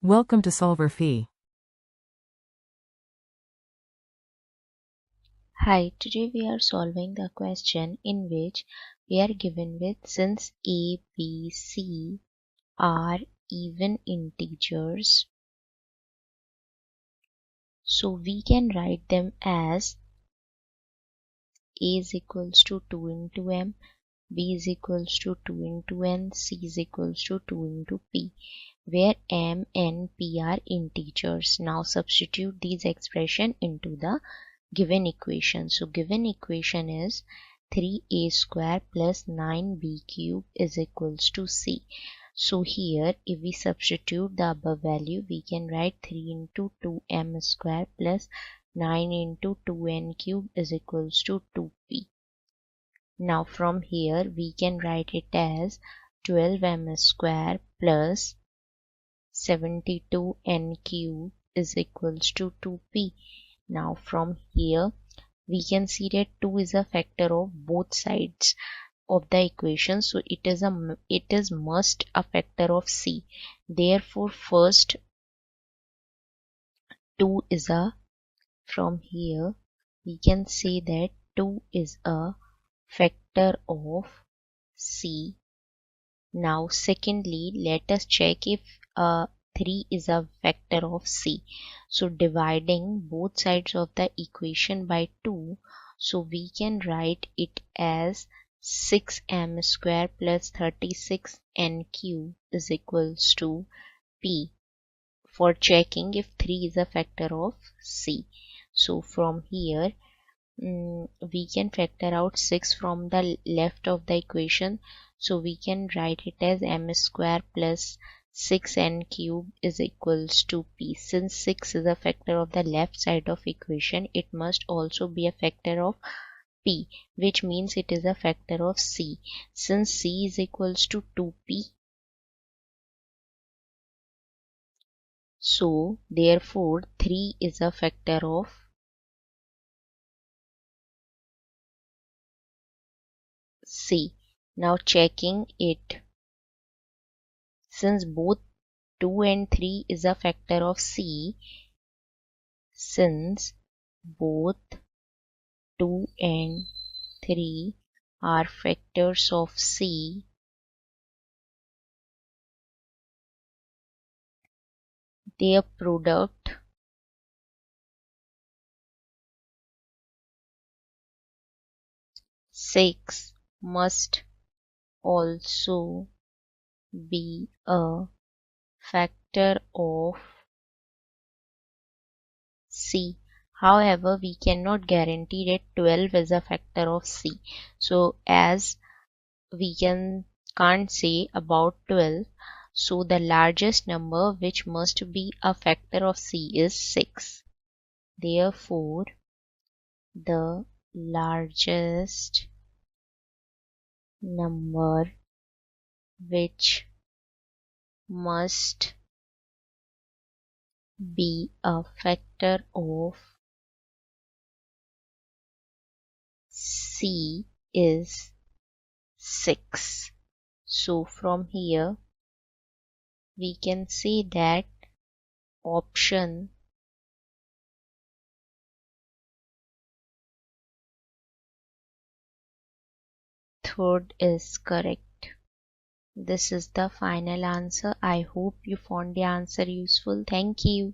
Welcome to solverfy. Hi, today we are solving the question in which we are given with since a, b, c are even integers, so we can write them as a is equals to 2 into m, b is equals to 2 into n, c is equals to 2 into p, where m, n, p are integers. Now substitute these expression into the given equation. So given equation is 3a square plus 9b cube is equals to c. So here if we substitute the above value, we can write 3 into 2m square plus 9 into 2n cube is equals to 2p. Now from here we can write it as 12m square plus 72n cube is equals to 2p. Now from here we can see that 2 is a factor of both sides of the equation, so it is must a factor of c. Therefore first 2 is a, from here we can say that 2 is a factor of c. Now secondly, let us check if 3 is a factor of c. So dividing both sides of the equation by 2, so we can write it as 6m square plus 36n cube is equals to p, for checking if 3 is a factor of c. So from here we can factor out 6 from the left of the equation, so we can write it as m square plus 6n cube is equals to p. Since 6 is a factor of the left side of equation, it must also be a factor of p, which means it is a factor of c. Since c is equals to 2p, so therefore 3 is a factor of c. Now checking it, since both 2 and 3 is a factor of c, since both 2 and 3 are factors of c, their product six must also be a factor of c. However, we cannot guarantee that 12 is a factor of c. So as we can't say about 12, so the largest number which must be a factor of c is 6. Therefore, the largest number which must be a factor of c is 6. So from here we can say that option third is correct. This is the final answer. I hope you found the answer useful. Thank you.